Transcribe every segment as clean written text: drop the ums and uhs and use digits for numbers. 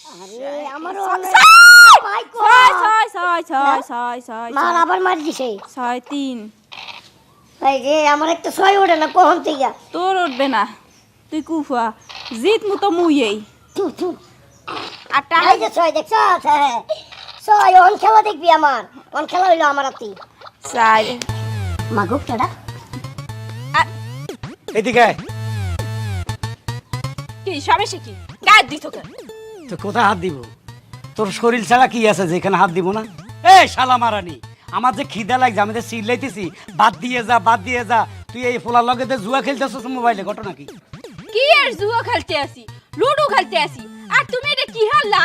আরে আমারও মার আবার মার দিছে 6 3 এই যে আমার একটা 6 ওঠে না কখন থেকে তোর উঠবে না তুই কুফা জিত মু তো মুইই থু থু আর টাকা এই যে 6 দেখছ হ্যাঁ 6 অন খেলা দেখবি আমার অন খেলা হইলো আমার আতি 4 মাগুক কেডা এদিকে আয়। কি সমস্যা কি গায়ে দিত কেন তো কোথায় হাত দিব তোর শরীর ছাড়া কি আছে যেখানে হাত দিব না এই শালা মারানি আমার যে খিদা লাগছে আমি যে চিল্লাইতেছি বাদ দিয়ে যা তুই এই ফোলার লগে জুয়া খেলতেছিস মোবাইলে ঘটনা কি কি আর জুয়া খেলতে আসি লুডো খেলতে আসি আর তুমি এটা কি হাল্লা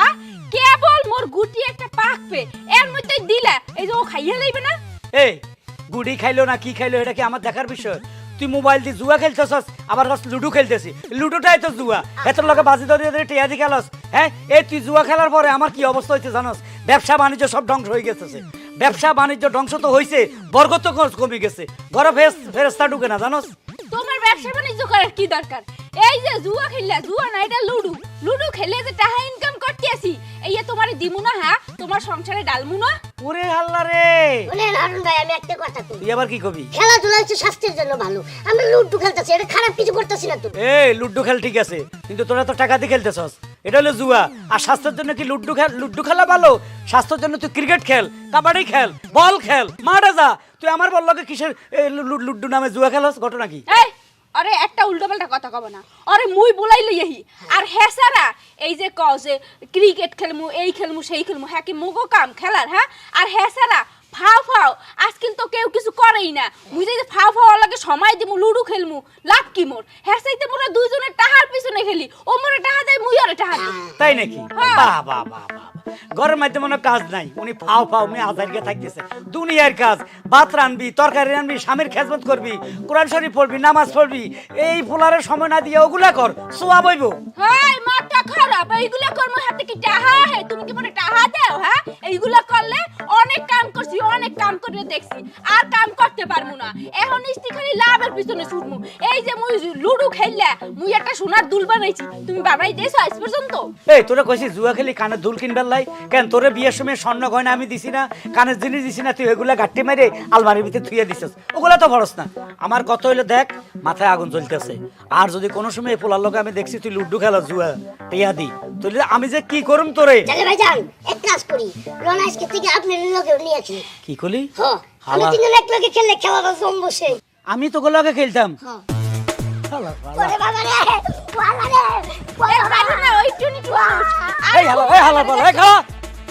কেবল মোর গুটি একটা পাকবে এর মধ্যে দিলা এই যে ও খাইয়া লইবে না এই গুড়ি খাইলো না কি খাইলো এটা কি আমার দেখার বিষয় তুই মোবাইল দিয়ে জুয়া খেলতেছস আবার লুডো খেলতেছি লুডোটাই তো জুয়া এতর লগে বাজি ধরে টিয়া দি খেলস হ্যাঁ এই তুই জুয়া খেলার পরে আমার কি অবস্থা হয়েছে জানোস ব্যবসা বাণিজ্য সব ধ্বংস হয়ে গেছে ব্যবসা বাণিজ্য ধ্বংস তো হয়েছে বরকত কমে গেছে ঘরে ফেরেস্তা ঢুকে না জানোস তোমার ব্যবসা বাণিজ্য করার কি দরকার এই যে জুয়া খেললা জুয়া না এটা লুডো খেলে যে টাকা ইনকাম করতে আসি এই তোমার দিমু না হ্যাঁ তোমার সংসারে ডালমু না ওরে আল্লাহ রে শুনেন অরুণ ভাই আমি একটা কথা কই তুই আবার কি কবি খেলাধুলা হচ্ছে স্বাস্থ্যের জন্য ভালো আমরা লুডু খেলতেছি এটা খারাপ কিছু করতেছি না তো এই লুডো খেল ঠিক আছে কিন্তু তোরা তো টাকা দিয়ে খেলতেছস এটা হলো জুয়া আর স্বাস্থ্যের জন্য কি লুডো খেলা ভালো স্বাস্থ্যের জন্য তুই ক্রিকেট খেল কাবাডি খেল বল খেল মাঠে যা তুই আমার বল লগে কিসের লুডো নামে জুয়া খেলস ঘটনা কি এই আরে একটা উল্টোপাল্টা কথা কব না আরে মুই বলাই লইহি আর হেসারা এই যে কও যে ক্রিকেট খেলমু এই খেলমু সেই খেলমু হ্যাঁ কি মুগো কাম খেলার হ্যাঁ আর হেসারা ফাও আজকাল তো কেউ কিছু করেই না মুই যে ফাও লাগে সময় দিমু লুডো খেলমু লাভ কি মোর হেসাইতে মোরা দুইজনে টাহার পিছনে খেলি ও মোরে টাহা দেয় মুই আরে টাহা দেই তাই নাকি বাহ ঘরের মধ্যে মনে কাজ নাই উনি ফাও উনি আজারকে থাকতেছে দুনিয়ার কাজ ভাত রানবি তরকারি রানবি স্বামীর খেজমত করবি কোরআন শরীফ পড়বি নামাজ পড়বি এই ফুলারের সময় না দিয়ে ওগুলা কর সোয়া বইব হাই মাথা খারাপ এইগুলা কর্ম হাতে কি টাহা হে তুমি কি মনে টাহা দাও হ্যাঁ এইগুলা করলে অনেক কাম করছি অনেক কাম করে দেখছি আর কাম করতে পারমু না এখন ইস্তি খালি লাভের পিছনে ছুটমু এই যে মুই লুডো খেললা মুই একটা সোনার দুল বানাইছি তুমি বাবাই দেছো আজ পর্যন্ত এই তোরা কইছিস জুয়া খেলি কানে দুল কিনবার লাই কেন তোরে বিয়ের সময় স্বর্ণ গয়না আমি দিছি না কানের জিনিস দিছি না তুই এগুলা গাট্টি মেরে আলমারির ভিতরে থুইয়া দিছিস ওগুলা তো ভরস না আমার কত হইলো দেখ মাথায় আগুন জ্বলতেছে আর যদি কোনো সময় পোলার লোকে আমি দেখছি তুই লুডো খেলা জুয়া টিয়া দি তুই আমি যে কি করুম তোরে চলে ভাই যান এক কাজ করি রনা আজকে থেকে আপনি লগে নিয়ে আসি কি কলি হ্যাঁ আমি তিনজন এক লগে খেললে খেলাটা জমবো সে আমি তো গোলাকে খেলতাম হ্যাঁ ওরে বাবা রে ওয়ালা রে ওরে বাবা না ওই টুনি এই হালা বল এই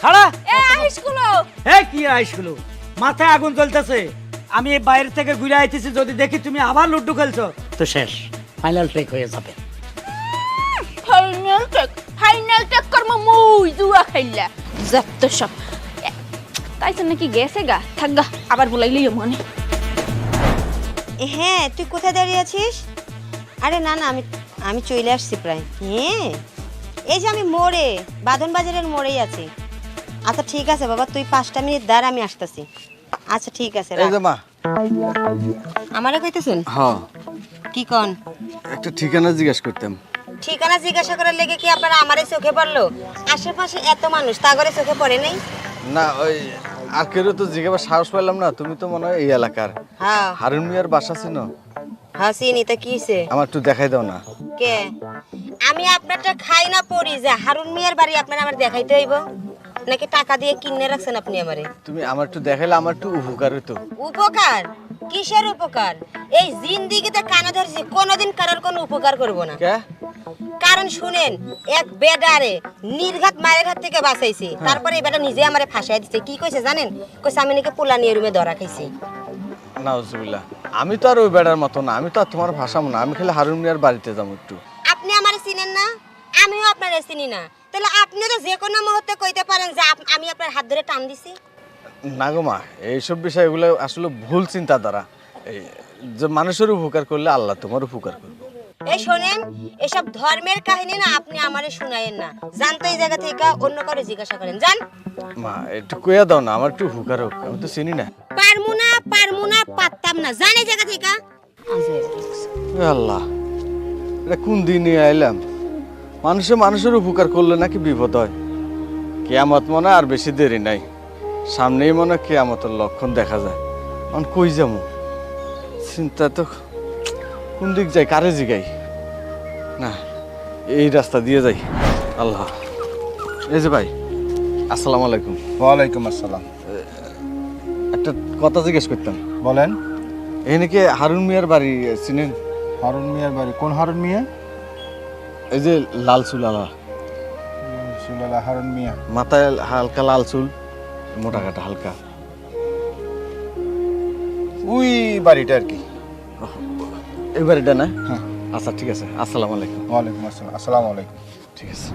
খাড়া এ আইসগুলো এই কি আইসগুলো মাথায় আগুন জ্বলতেছে আমি এই বাইরে থেকে ঘুরে আইতেছি যদি দেখি তুমি আবার লুডো খেলছো তো শেষ ফাইনাল ট্রেক হয়ে যাবে ফাইনাল টেক করব মুই জুয়া খেললা যত সব তাই তো নাকি গেছে গা থাক গা আবার বলাইলিও মনে হ্যাঁ তুই কোথায় দাঁড়িয়ে আছিস আরে না আমি চলে আসছি প্রায় হ্যাঁ এই যে আমি মোড়ে বাঁধন বাজারের মোড়েই আছি আচ্ছা ঠিক আছে বাবা তুই 5টা মিনিট দাঁড়া আমি আসতেছি আচ্ছা ঠিক আছে এই যে মা আমারে কইতেছেন হ্যাঁ কি কোন একটা ঠিকানা জিজ্ঞেস করতাম ঠিকানা জিজ্ঞাসা করার লেগে কি আপনারা আমারে চোখে পড়লো আশেপাশে এত মানুষ তা করে চোখে পড়ে নাই না ওই আর কেউ তো জিজ্ঞাসা সাহস পাইলাম না তুমি তো মনে হয় এই এলাকার হ্যাঁ হারুন মিয়ার বাসা ছিল হাসিনি তা কিছে আমার একটু দেখাই দাও না কে আমি আপনারটা খাই না পড়ি যে হারুন মিয়ার বাড়ি আপনারা আমার দেখাইতে হইব নাকি টাকা দিয়ে কিনে রাখছেন আপনি আমারে তুমি আমার একটু দেখাইলে আমার একটু উপকার হতো উপকার কিসের উপকার এই জিন্দেগিতে কানে ধরছি কোনোদিন কারোর কোনো উপকার করব না কে কারণ শুনেন এক বেডারে নির্ঘাত মায়ের হাত থেকে বাঁচাইছি তারপরে এই বেটা নিজে আমারে ফাঁসাই দিছে কি কইছে জানেন কইছে আমি নাকি পোলা নিয়ে রুমে ধরা খাইছি নাউজুবিল্লাহ আমি তো আর ওই বেড়ার মতো না আমি তো আর তোমার ভাষাম না আমি খালি হারুন মিয়ার বাড়িতে যাবো একটু আপনি আমারে চিনেন না আমিও আপনারে চিনি না তাহলে আপনি তো যে কোনো মুহূর্তে কইতে পারেন যে আমি আপনার হাত ধরে টান দিছি না গো মা এইসব বিষয়গুলো আসলে ভুল চিন্তাধারা এই যে মানুষের উপকার করলে আল্লাহ তোমার উপকার করবে এই শোনেন এসব ধর্মের কাহিনী না আপনি আমারে শুনায়েন না জানতো এই জায়গা থেকে অন্য কারো জিজ্ঞাসা করেন জান মা একটু কইয়া দাও না আমার একটু উপকার হোক আমি তো চিনি না পারমু না পারতাম না জান এই জায়গা থেকে এ আল্লাহ এটা কোন দিনে আইলাম মানুষের উপকার করলে নাকি বিপদ হয় কেয়ামত মনে আর বেশি দেরি নাই, সামনেই মনে কেয়ামতের লক্ষণ দেখা যায়। অন কই যাবো চিন্তা তো, কোন দিক যাই কারে জিগাই না, এই রাস্তা দিয়ে যাই। আল্লাহ, এই যে ভাই আসসালামু আলাইকুম। ওয়ালাইকুম আসসালাম। একটা কথা জিজ্ঞেস করতাম, বলেন। এখানে কি হারুন মিয়ার বাড়ি চিনেন? হারুন মিয়ার বাড়ি? কোন হারুন মিয়া? এই যে লাল চুল আলা, সুলালা হারুন মিয়া। মাথায় হালকা লাল চুল, মোটা কাটা হালকা, ওই বাড়িটা আর কি। এই বাড়িটা না? হ্যাঁ। আচ্ছা ঠিক আছে, আসসালামু আলাইকুম। ওয়ালাইকুম আসসালাম। আসসালামু আলাইকুম। ঠিক আছে।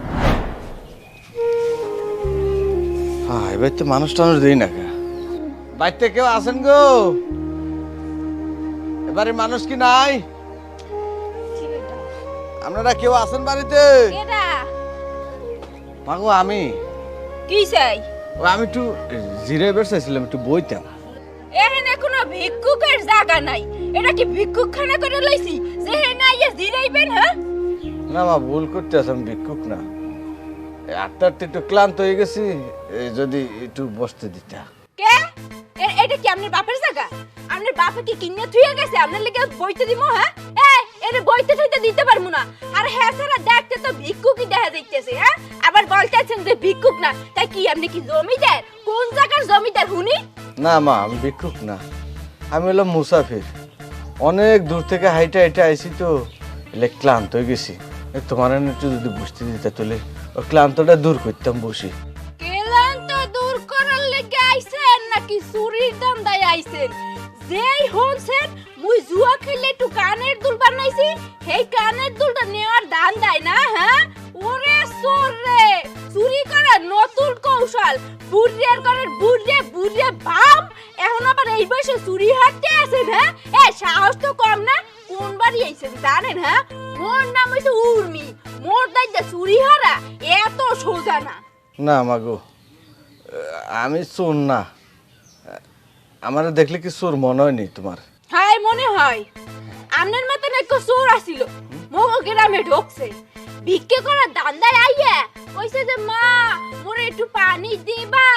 হ্যাঁ, এবার তো মানুষ টানুষ দেই না কে? বাড়িতে কেউ আছেন গো? এবারে মানুষ কি নাই? আপনারা কেউ আছেন বাড়িতে? কেডা? মাগো আমি, কি চাই? আমি একটু জিরে বেরসাইছিলাম, একটু বইতাম। এখানে কোনো ভিক্ষুকের জায়গা নাই। এটা কি ভিক্ষুকখানা করে লইছি যে হেনে আইয়া জিরাইবেন? হ্যাঁ, না মা, ভুল করতে আছে, আমি ভিক্ষুক না। আটটা একটু ক্লান্ত হয়ে গেছি, যদি একটু বসতে দিতা। কে? এটা কি আপনার বাপের জায়গা? আপনার বাপে কি কিনে থুয়ে গেছে আপনার লেগে বইতে দিব? হ্যাঁ, এরে বইতে থইতে দিতে পারবো না। আর হ্যাঁ সারা দেখতে তো ভিক্ষুকই দেখা যাইতেছে। হ্যাঁ, আবার বলতেছেন যে ভিক্ষুক না, তাই কি আপনি কি জমিদার? কোন জায়গার জমিদার হুনি? না মা, আমি ভিক্ষুক না, আমি হলাম মুসাফির। অনেক দূর থেকে হাইটে হাইটে আইছি তো, এলে ক্লান্ত হয়ে গেছি। তোমার একটু যদি বসতে দিতে তাহলে ওই ক্লান্তটা দূর করতাম বসি। কেলান তো দূর করার লেগে আইছেন নাকি চুরির দান্দায় আইছেন? যেই হনছেন মুই জুয়া খেলে একটু কানের দুল বানাইছি, সেই কানের দুলটা নেওয়ার দান্দায় না? হ্যাঁ, ওরে চোর রে, চুরি করার নতুন কৌশল। বুড়িয়ার করার বুড়িয়ে বুড়িয়ে বাম, এখন আবার এই বয়সে চুরি হাঁটতে আছেন? হ্যাঁ, সাহস তো কম না। কোন বাড়ি আইছেন জানেন? হ্যাঁ, মোর নাম হইছে উর্মি। মোর দাইতে চুরি হারা এত সোজা না। না মাগো, আমি চোর না। আমার দেখলে কি চোর মনে হয়নি তোমার? হাই, মনে হয় আপনার মতন এক চোর আসিল মগো গ্রামে ঢুকছে, ভিক্ষে করার দান্দায় আইয়া কইছে যে মা মোরে একটু পানি দিবা।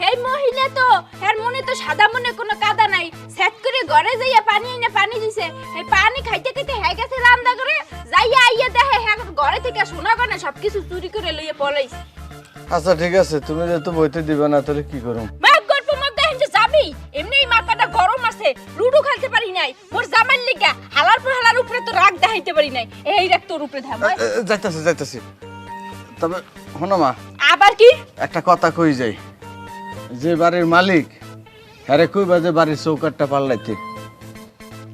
এই মহিলা তো এর মনে তো সাদা মনে কোনো কাদা নাই, সেট করে ঘরে যাইয়া পানি এনে পানি দিছে। এই পানি খাইতে খাইতে হ্যাঁ গেছে রান্না করে, যাইয়া আইয়া দেখে হ্যাঁ ঘরে থেকে সোনা গয়না সবকিছু চুরি করে লইয়া পলাইছে। আচ্ছা ঠিক আছে, তুমি যেহেতু বইতে দিবে না তাহলে কি করুম? মাগ গল্প মগ দেখেন যে যাবি, এমনিই মাথাটা গরম আছে, লুডো খেলতে পারি নাই। মোর জামাইর লিগা হালার পর হালার উপরে তো রাগ দেখাইতে পারি নাই, এই রাগ তোর উপরে ধাম। যাইতাছি যাইতাছি, তবে শোনো মা, আবার কি? একটা কথা কই যাই, যে বাড়ির মালিক আরে কই বাজে বাড়ির চৌকাটটা পাল্টাইতে।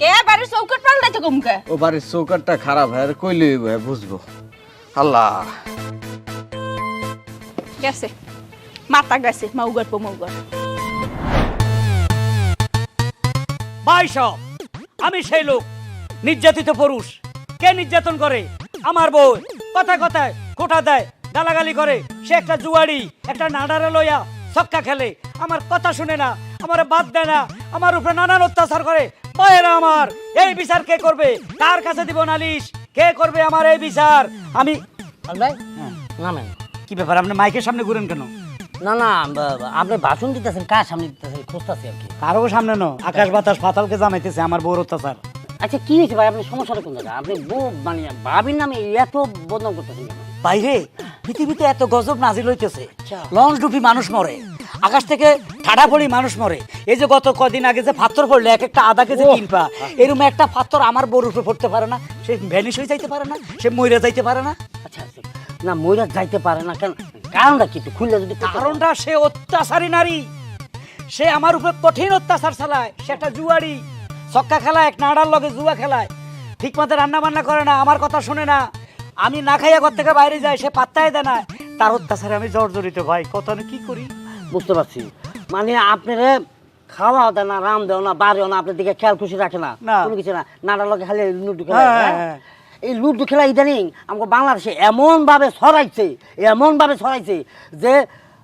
কে বাড়ির চৌকাট পাল্টাইতে কমকে? ও বাড়ির চৌকাটটা খারাপ হয়, আর কইলে বুঝবো। আল্লাহ, গেছে মাথা গেছে, মৌগর পো মৌগর। বাইসব, আমি সেই লোক নির্যাতিত পুরুষ। কে নির্যাতন করে? আমার বউ। কথায় কথায় কোটা দেয়, গালাগালি করে। সে একটা জুয়াড়ি, একটা নাডারে লইয়া ছক্কা খেলে, আমার কথা শুনে না, আমার বাদ দেয় না, আমার উপরে নানান অত্যাচার করে। মায়েরা আমার, এই বিচার কে করবে? কার কাছে দিব নালিশ? কে করবে আমার এই বিচার? আমি ভাই নামেন। কি ব্যাপার, আপনি মাইকের সামনে ঘুরেন কেন? না না, আপনি ভাষণ দিতেছেন, কার সামনে দিতেছেন খুঁজতেছি আর কি। কারো সামনে ন, আকাশ বাতাস পাতালকে জানাইতেছে আমার বউর অত্যাচার। আচ্ছা কি হয়েছে ভাই, আপনি সমস্যাটা কোন জায়গায়? আপনি বউ মানে ভাবির নামে এত বদনাম করতেছেন কেন? বাইরে পৃথিবীতে এত গজব নাজিল হইতেছে, লঞ্চ ডুবি মানুষ মরে, আকাশ থেকে ঠাডা পড়ি মানুষ মরে। এই যে গত কদিন আগে যে পাথর পড়লে এক একটা আধা কেজি কিনবা, এরকম একটা পাথর আমার বউর উপরে পড়তে পারে না? সে ভ্যানিশ হয়ে যাইতে পারে না? সে মইরা যাইতে পারে না? আচ্ছা আচ্ছা, না ময়ূরা যাইতে পারে না কেন? কারণটা কি একটু খুললে যদি বলতেন। কারণটা সে অত্যাচারী নারী, সে আমার উপরে কঠিন অত্যাচার চালায়। সে একটা জুয়ারি, ছক্কা খেলায়, এক নাড়ার লগে জুয়া খেলায়, ঠিক মতো রান্না বান্না করে না, আমার কথা শুনে না। আমি না খাইয়া ঘর থেকে বাইরে যাই, সে পাত্তাই দেয় না। তার অত্যাচারে আমি জর্জরিত ভাই, কত আমি কি করি বুঝতে পারছি। মানে আপনারে খাওয়াও দেয় না, রাম দেও না, বাড়িও না, আপনার দিকে খেয়াল খুশি রাখে না, না। কোনো কিছু না, নাড়ার লগে খালি লুডু খেলা। হ্যাঁ, হ্যাঁ। এই লুডু খেলা ইদানিং আমাকে বাংলাদেশে এমন ভাবে ছড়াইছে যে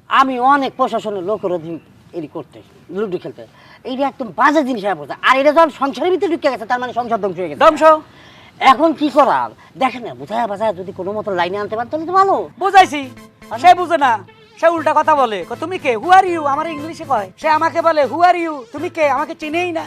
আমি অনেক প্রশাসনের লোকের অধীন এটি করতে, লুডু খেলতে। এইটা একদম বাজে জিনিস হয়ে পড়ছে। আর এটা যখন সংসারের ভিতরে ঢুকে গেছে, তার মানে সংসার ধ্বংস হয়ে গেছে। ধ্বংস। এখন কি করার দেখেন না, বোঝায় বাজায় যদি কোনো মতো লাইনে আনতে পারেন তাহলে তো ভালো। বুঝাইছি, সে বুঝে না। সে উল্টা কথা বলে তুমি কে, হু আর ইউ, আমার ইংলিশে কয়। সে আমাকে বলে হু আর ইউ, তুমি কে, আমাকে চিনেই না।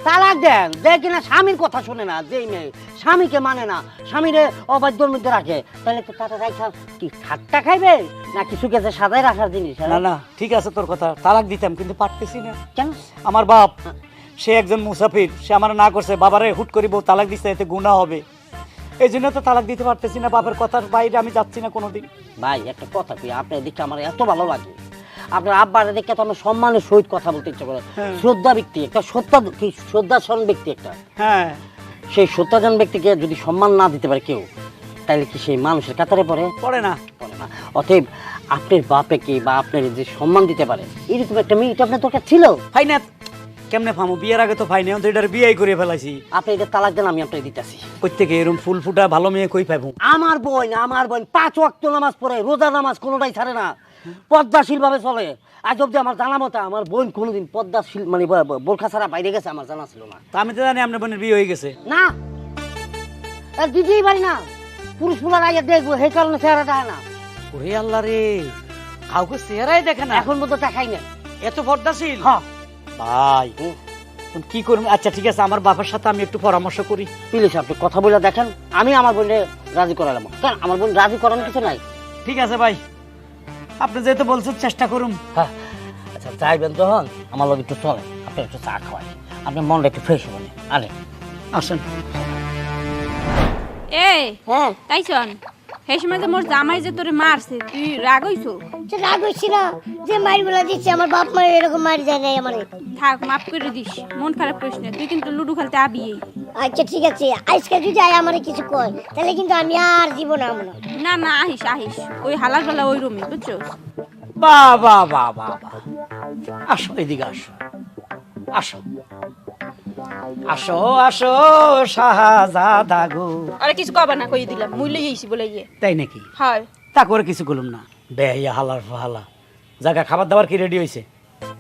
তালাক দেন, যে কিনা স্বামীর কথা শুনে না, যেই মেয়ে স্বামীকে মানে না, স্বামীরে অবাধ্যর মধ্যে রাখে, তাহলে তো তারা রাখা কি ঠাট্টা খাইবে না কিছু গেছে সাজায় রাখার জিনিস? না না ঠিক আছে তোর কথা, তালাক দিতাম কিন্তু পারতেছি না। কেন? আমার বাপ সে একজন মুসাফির, সে আমার না করছে, বাবারে হুট করি বউ তালাক দিচ্ছে, এতে গুনাহ হবে, এই জন্য তো তালাক দিতে পারতেছি না। বাপের কথার বাইরে আমি যাচ্ছি না কোনোদিন। ভাই একটা কথা কই, আপনার দিকটা আমার এত ভালো লাগে, আপনার আব্বার দেখে তো আমার সম্মানের সহিত কথা বলতে ইচ্ছা করে। শ্রদ্ধা ব্যক্তি একটা, শ্রদ্ধাশন ব্যক্তি একটা, হ্যাঁ সেই শ্রদ্ধাজন ব্যক্তিকে যদি সম্মান না দিতে পারে কেউ, তাহলে কি সেই মানুষের কাতারে পড়ে? পড়ে না। পড়ে না। অতএব আপনার বাপেকে বা আপনার যে সম্মান দিতে পারে এরকম একটা মেয়ে, এটা আপনার দরকার ছিল। ফাই না, কেমনে ফামু, বিয়ের আগে তো ফাই না, তো এটার বিয়েই করে ফেলাইছি। আপনি এটা তালাক দেন, আমি আপনাকে দিতেছি। প্রত্যেকে এরকম ফুল ফুটা ভালো মেয়ে কই পাবো? আমার বোন 5 ওয়াক্ত নামাজ পড়ে, রোজা নামাজ কোনোটাই ছাড়ে না, পদ্মাশীল ভাবে চলে। আজ অব্দি আমার জানা মতো আমার বোন কোনোদিন পদ্মাশীল মানে বোরখা ছাড়া বাইরে গেছে আমার জানা ছিল না। তা আমি তো জানি আপনার বোনের বিয়ে হয়ে গেছে। না, আর দিতেই পারি না, পুরুষ পুলার আগে দেখবো, সেই কারণে চেহারা দেয় না। ওরে আল্লাহ রে, কাউকে চেহারাই দেখে না, এখন মতো দেখাই না। এত পর্দাশীল। হ্যাঁ ভাই কি করবো? আচ্ছা ঠিক আছে, আমার বাবার সাথে আমি একটু পরামর্শ করি। প্লিজ আপনি কথা বলে দেখেন, আমি আমার বোনকে রাজি করালাম। কেন, আমার বোন রাজি করানোর কিছু নাই। ঠিক আছে ভাই, আপনি যেহেতু বলছেন চেষ্টা করুন। হ্যাঁ আচ্ছা, চাইবেন যখন আমার লোক একটু চলে, আপনি একটু চা খাওয়াই, আপনার মনটা একটু ফ্রেশ হবে। আরে আসেন। এই হ্যাঁ তাই শোন, সেই সময় যে মোর জামাই যে তোরে মারছে, তুই রাগ হইছো? তো রাগ হচ্ছি না, যে মারিগুলা দিচ্ছে আমার বাপ মায়ের এরকম মারি যায় নাই আমারে। থাক, মাফ করে দিস, মন খারাপ করিস না, তুই কিন্তু লুডু খেলতে আবি। আচ্ছা ঠিক আছে, আজকে যদি আয় আমারে কিছু কয় তাহলে কিন্তু আমি আর জীবন আমো না। না না, আহিস আহিস, ওই হালার বেলা ওই রুমে, বুঝছো? বাহ বাহ বাহ বাহ বাহ, আসো এদিকে আসো, আসো আসো আসো শাহজাদা গো। আরে কিছু কবা না, কই দিলাম, মুই লই আইছি বলে ইয়ে। তাই নাকি? হয়। তা করে কিছু করলাম না, বেয়া হালার ফালা জায়গা। খাবার দাবার কি রেডি হয়েছে?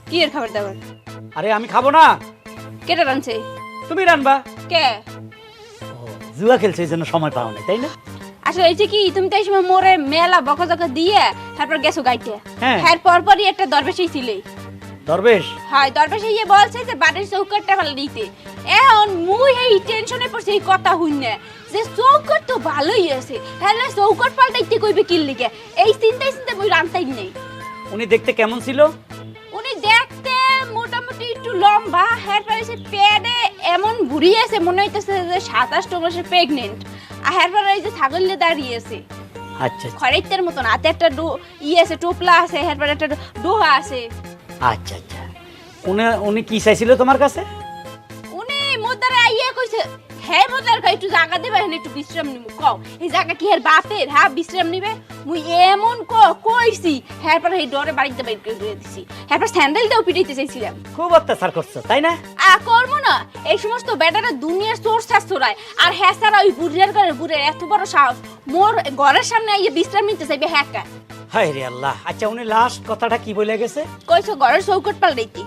কি এর খাবার দাবার? আরে আমি খাবো না। কেটে রানছে? তুমি রানবা। কে? জুয়া খেলছে এই জন্য সময় পাও না, তাই না? আসলে এই যে কি, তুমি তো এই সময় মোরে মেলা বকজকা দিয়ে তারপর গেছো গাইতে। হ্যাঁ। হ্যাঁ, পরপরই একটা দরবেশই ছিলে। দরবেশ? হয়, দরবেশে ইয়ে বলছে যে বাড়ির চৌকাটটা ফেলে দিতে। এখন মুই এই টেনশনে পড়ছি এই কথা হইনে যে চৌকাট তো ভালোই আছে, তাহলে চৌকাট পাল্টাইতে কইবে কি লিগে, এই চিন্তায় মুই রান্তাই নেই। উনি দেখতে কেমন ছিল? উনি দেখতে মোটামুটি একটু লম্বা, হেয়ার পাইছে পেটে এমন ভুড়ি আছে, মনে হইতেছে যে 27 মাসে প্রেগনেন্ট। আর হেয়ার পারে এই যে ছাগলে দাঁড়িয়ে আছে আচ্ছা খড়াইতের মতন, হাতে একটা আছে, টোপলা আছে, হেয়ার পারে একটা ডোহা আছে। আচ্ছা আচ্ছা, উনি কি চাইছিল তোমার কাছে? উনি মোদারে আইয়া কইছে, হ্যাঁ মোদার কই একটু জায়গা দিবে, একটু বিশ্রাম নিমু। কও এই জায়গা কি এর বাপের? হ্যাঁ বিশ্রাম নিবে। মুই এমন কইছি, হ্যাঁ পরে এই ডরে বাড়িতে বাইর করে দিয়ে দিছি, হ্যাঁ পরে স্যান্ডেল দাও পিটাইতে চাইছিলাম। খুব অত্যাচার করছো তাই না? করবো না, এই সমস্ত বেটারা দুনিয়ার চোর শাস্ত্রায়। আর হ্যাঁ স্যার ওই বুড়িয়ার ঘরের বুড়ের এত বড় সাহস, মোর ঘরের সামনে আইয়া বিশ্রাম নিতে চাইবে। হ্যাঁ কা হায় রে আল্লাহ। আচ্ছা উনি লাস্ট কথাটা কি বলে গেছে? কইছো ঘরের চৌকট পাল্টাইতি।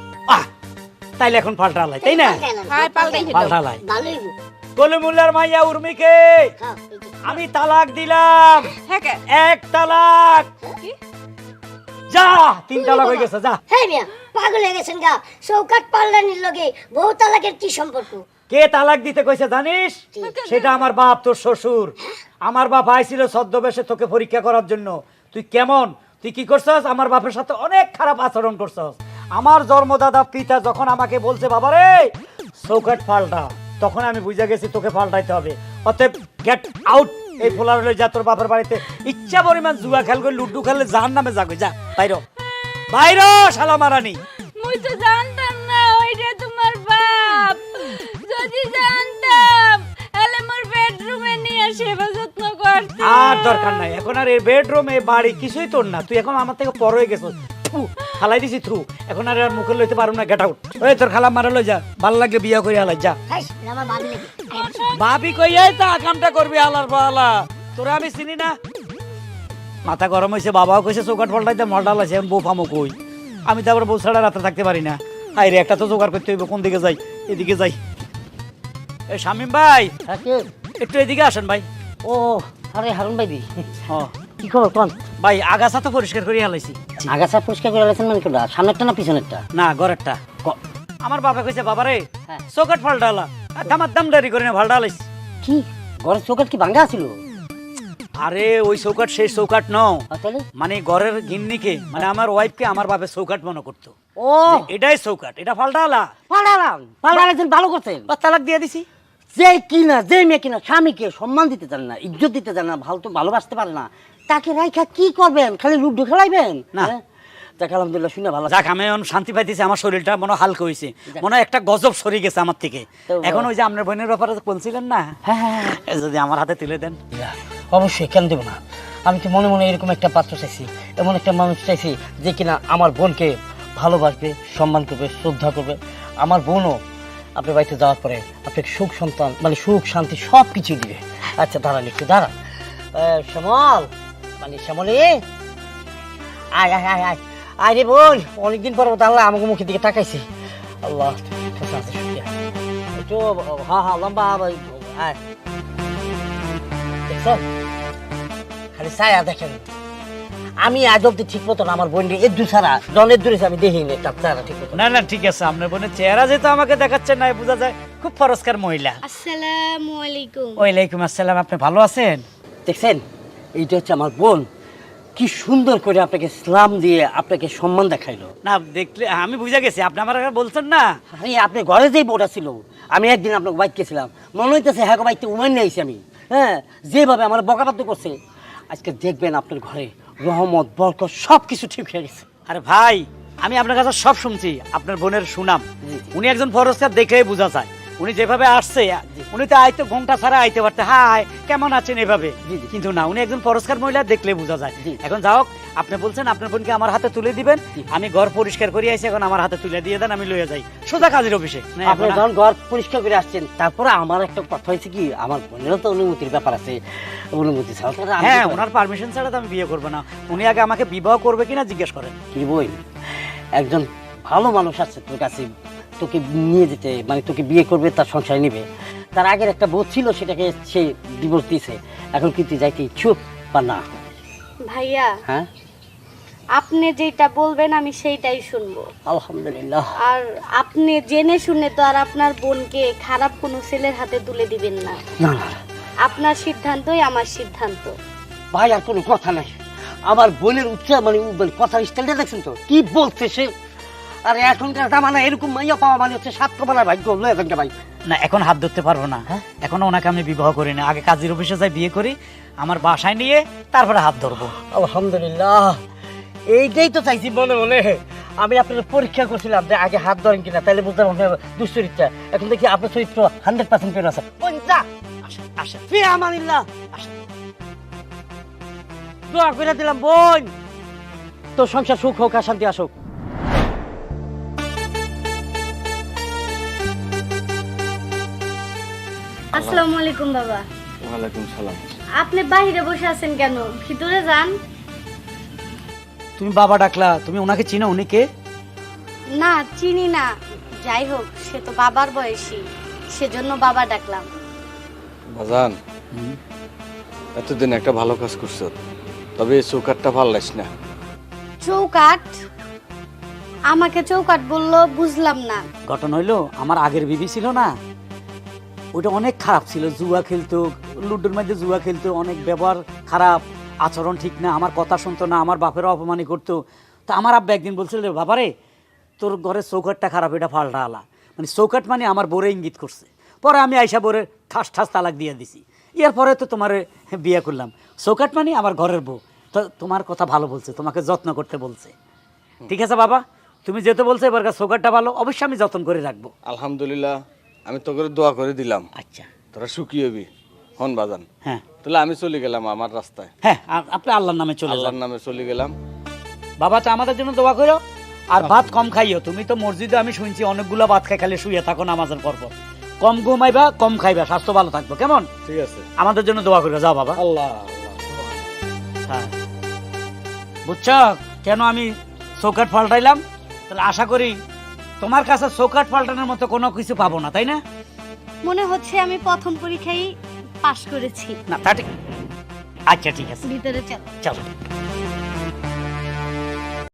তাইলে এখন পাল্টালাই তাই না? হ্যাঁ পাল্টাই পাল্টালাই। ভালোই গো। কলিমুল্লার মাইয়া উর্মিকে হ্যাঁ, এই যে। আমি তালাক দিলাম। হ্যাঁ কা এক তালাক। কি? যা, 3 তালাক হয়ে গেছে, যা। হ্যাঁ মিয়া, পাগল হয়ে গেছেন গা, চৌকাট পাল্টানির লগে বহু তালাকের কি সম্পর্ক? কে তালাক দিতে কইছে জানিস? সেটা আমার বাপ, তোর শ্বশুর। আমার বাপ আইছিল ছদ্মবেশে তোকে পরীক্ষা করার জন্য, তুই কেমন, তুই কি করছস, আমার বাপের সাথে অনেক খারাপ আচরণ করছস। আমার জন্মদাদা পিতা যখন আমাকে বলছে বাবারে চৌকাট পাল্টা, তখন আমি বুঝে গেছি তোকে পাল্টাইতে হবে। অতএব গেট আউট। এই ফোলার যা, তোর বাপের বাড়িতে ইচ্ছা পরিমাণ জুয়া খেলবে, লুডু খেললে জাহান নামে যাবে, যা বাইরো বাইরো শালা মারানি। মুই তো জানতাম না ওইটা তোমার বাপ, যদি জানতাম তাহলে মোর বেডরুমে নিয়ে সেবা যত্ন করতে। আর দরকার নাই, এখন আর এই বেডরুম এই বাড়ি কিছুই তোর না, তুই এখন আমার থেকে পর হয়ে গেছিস। খালাই দিছি থ্রু, এখন আর মুখে লইতে পারবো না, গেট আউট। ওই তোর খালা মারা লই যা, ভাল লাগে বিয়া করে হালাই যা। হাইস, আমার ভাবি লাগে। ভাবি কইয়াই তো কামটা করবি হালার পালা, তোরা আমি চিনি না। মাথা গরম হয়েছে, বাবাও কইছে চৌকাট পাল্টাইতে, মলটা লাইছে, বউ ফামো কই, আমি তো আবার বউ ছাড়া রাতে থাকতে পারি না। হাই রে, একটা তো জোগাড় করতে হইব, কোন দিকে যাই? এদিকে যাই। এই শামিম ভাই, হ্যাঁ কে? একটু এদিকে আসেন ভাই। ও আরে হারুন ভাই দি, হ্যাঁ কি খবর কোন? ভাই আগাছা তো পরিষ্কার করে হালাইছি। আগাছা পরিষ্কার করে রাখছেন মানে কোনটা, সামনেরটা না পিছনেরটা? না ঘরেরটা। আমার বাবা কইছে বাবারে হ্যাঁ। চৌকাট পাল্টালা, দামার দাম ডারি করে না পাল্টা হালাইছি। কি ঘরের চৌকাট কি ভাঙ্গা ছিল? আরে ওই চৌকাট সেই চৌকাট নও, তাহলে মানে ঘরের গিন্নিকে মানে আমার ওয়াইফকে আমার বাপে চৌকাট মনে করতো। ও এটাই চৌকাট, এটা পাল্টা হালা। পাল্টালাম ভালো করছেন। বা তালাক দিয়ে দিছি। যে কিনা যে মেয়ে কিনা স্বামীকে সম্মান দিতে জানে না, ইজ্জত দিতে জানে না, ভালোবাসতে পারে না, তাকে রাইখা কি করবেন? খালি লুডু খেলাইবেন? না। হ্যাঁ? যাক আলহামদুলিল্লাহ শুনে ভালো। যাক আমি এখন শান্তি পাইতেছি, আমার শরীরটা মনে হয় হালকা হয়েছে, মনে হয় একটা গজব সরে গেছে আমার থেকে। তো এখন ওই যে আপনার বোনের ব্যাপারে বলছিলেন না, হ্যাঁ হ্যাঁ হ্যাঁ। এই যদি আমার হাতে তুলে দেন। অবশ্যই, কেন দেবো না? আমি তো মনে মনে এরকম একটা পাত্র চাইছি, এমন একটা মানুষ চাইছি যে কিনা আমার বোনকে ভালোবাসবে, সম্মান করবে, শ্রদ্ধা করবে। আমার বোনও আপনার বাড়িতে যাওয়ার পরে আপনাকে সুখ সন্তান মানে সুখ শান্তি সব কিছু দিবে। আচ্ছা দাঁড়ান একটু দাঁড়ান। শ্যামল মানে শ্যামলি, আয় আয় আয় আয় আয় রে বোন, অনেকদিন পর আল্লাহ আমাকে মুখের দিকে তাকাইছি। আল্লাহ একটু হ্যাঁ হ্যাঁ লম্বা আয়। দেখছেন খালি ছায়া দেখেন, আমি আজ অব্দি ঠিক মতন আমার বোনকে এদু ছাড়া জনের দূরে আমি দেখিনি তার চেহারা ঠিক মতো। না না ঠিক আছে, আপনার বোনের চেহারা যেহেতু আমাকে দেখাচ্ছেন না, বোঝা যায় খুব ফরস্কার মহিলা। আসসালামু আলাইকুম। ওয়ালাইকুম আসসালাম, আপনি ভালো আছেন? দেখছেন এইটা হচ্ছে আমার বোন, কি সুন্দর করে আপনাকে সালাম দিয়ে আপনাকে সম্মান দেখাইলো। না দেখলে আমি বুঝে গেছি, আপনি আমার আগে বলছেন না। আরে আপনি ঘরে যেই বউটা ছিল, আমি একদিন আপনাকে বাইক গেছিলাম, মনে হইতেছে হ্যাঁ বাইকতে উমেন নিয়ে আইছি আমি। হ্যাঁ, যেভাবে আমার বকাবাদ্য করছে, আজকে দেখবেন আপনার ঘরে রহমত বরকত সব কিছু ঠিক হয়ে গেছে। আরে ভাই আমি আপনার কাছে সব শুনছি, আপনার বোনের সুনাম। উনি একজন ফরস্কার দেখলেই বোঝা যায়। উনি যেভাবে আসছে, উনি তো আইতে ঘন্টা ছাড়া আইতে পারতে, হাই কেমন আছেন এভাবে, কিন্তু না, উনি একজন ফরস্কার মহিলা দেখলে বোঝা যায়। এখন যাও, আপনি বলছেন আপনার বোনকে আমার হাতে তুলে দিবেন, আমি ঘর পরিষ্কার করে আইছি, এখন আমার হাতে তুলে দিয়ে দেন, আমি লইয়া যাই সোজা কাজের অফিসে। আপনি যখন ঘর পরিষ্কার করে আসছেন, তারপরে আমার একটা কথা হয়েছে কি, আমার বোনেরও তো অনুমতির ব্যাপার আছে, অনুমতি ছাড়া তো আমি হ্যাঁ, কি ওনার পারমিশন ছাড়া তো আমি বিয়ে করবো না। উনি আগে আমাকে বিবাহ করবে কিনা জিজ্ঞেস করেন। কি বই, একজন ভালো মানুষ আছে তোর কাছে, তোকে নিয়ে যেতে মানে তোকে বিয়ে করবে, তার সংসার নিবে। তার আগের একটা বউ ছিল, সেটাকে সে ডিভোর্স দিয়েছে। এখন কি তুই যাইতে ইচ্ছুক বা না? ভাইয়া, হ্যাঁ আপনি যেটা বলবেন আমি সেইটাই শুনবো। আলহামদুলিল্লাহ। আর আপনি জেনে শুনে তো আর আপনার বোনকে খারাপ কোনো ছেলের হাতে তুলে দিবেন না। না না আপনার সিদ্ধান্তই আমার সিদ্ধান্ত। ভাই, আর কোনো কথা নাই। আমার বোনের মানে কথার স্টাইলটা দেখছেন তো কি বলছে সে? আরে এখনকার জামানা এরকম মাইয়া পাওয়া মানে হচ্ছে সাত কপালের ভাগ্য হলো এখনকার ভাই। না এখন হাত ধরতে পারবো না, এখনো ওনাকে আমি বিবাহ করি না। আগে কাজের অফিসে যাই বিয়ে করি, আমার বাসায় নিয়ে তারপরে হাত ধরবো। আলহামদুলিল্লাহ, এইটাই তো চাইছি মনে মনে। আমি আপনার পরীক্ষা করছিলাম যে আগে হাত ধরেন কিনা, তাহলে বুঝতে আপনার দুশ্চরিত্রা। এখন দেখি আপনার চরিত্র 100% পেন আছে। আসেন ফি আমানিল্লাহ, দোয়া করে দিলাম বোন, তোর সংসার সুখ হোক আর শান্তি আসুক। আসসালামু আলাইকুম বাবা। ওয়ালাইকুম সালাম। আপনি বাইরে বসে আছেন কেন? ভিতরে যান। তুমি বাবা ডাকলা, তুমি ওনাকে চিনো? উনি কে? না চিনি না, যাই হোক সে তো বাবার বয়সী, সেজন্য বাবা ডাকলাম। বাজান, এতদিন একটা ভালো কাজ করছো, তবে এই চৌকাটটা ভালো লাগছে না। চৌকাট? আমাকে চৌকাট বললো, বুঝলাম না। ঘটনা হইলো, আমার আগের বিবি ছিল না, ওইটা অনেক খারাপ ছিল, জুয়া খেলতো, লুডোর মধ্যে জুয়া খেলতো, অনেক ব্যবহার খারাপ, আচরণ ঠিক না, আমার কথা শুনতো না, আমার বাপেরও অপমানি করতো। তো আমার আব্বা একদিন বলছিল, বাবারে তোর ঘরের চৌকাটটা খারাপ, এটা পাল্টা আলা। মানে চৌকাট মানে আমার বোরে ইঙ্গিত করছে। পরে আমি আইসা বোরে ঠাস ঠাস তালাক দিয়ে দিছি। এরপরে তো তোমার বিয়ে করলাম। চৌকাট মানে আমার ঘরের বউ, তো তোমার কথা ভালো বলছে, তোমাকে যত্ন করতে বলছে। ঠিক আছে বাবা, তুমি যেতে বলছো, এবার চৌকাটটা ভালো, অবশ্যই আমি যত্ন করে রাখবো। আলহামদুলিল্লাহ, আমি তো করে দোয়া করে দিলাম। আচ্ছা তোরা সুখী হবি হন বাজান। হ্যাঁ তাহলে আমি চলে গেলাম আমার রাস্তায়। হ্যাঁ, আপনি আল্লাহর নামে চলে যান। আল্লাহর নামে চলে গেলাম। বাবা তো আমাদের জন্য দোয়া করো, আর ভাত কম খাইও। তুমি তো মসজিদে আমি শুনছি অনেকগুলো ভাত খাই, খালি শুয়ে থাকো নামাজের পর পর। কম ঘুমাইবা, কম খাইবা, স্বাস্থ্য ভালো থাকবো, কেমন? ঠিক আছে। আমাদের জন্য দোয়া করো, যাও বাবা। আল্লাহ হ্যাঁ, বুঝছো কেন আমি চৌকাট পাল্টাইলাম? তাহলে আশা করি তোমার কাছে চৌকাট পাল্টানোর মতো কোনো কিছু পাবো না, তাই না? মনে হচ্ছে আমি প্রথম পরীক্ষায় পাশ করেছি। না তা ঠিক, আচ্ছা ঠিক আছে ভিতরে চলো। চলো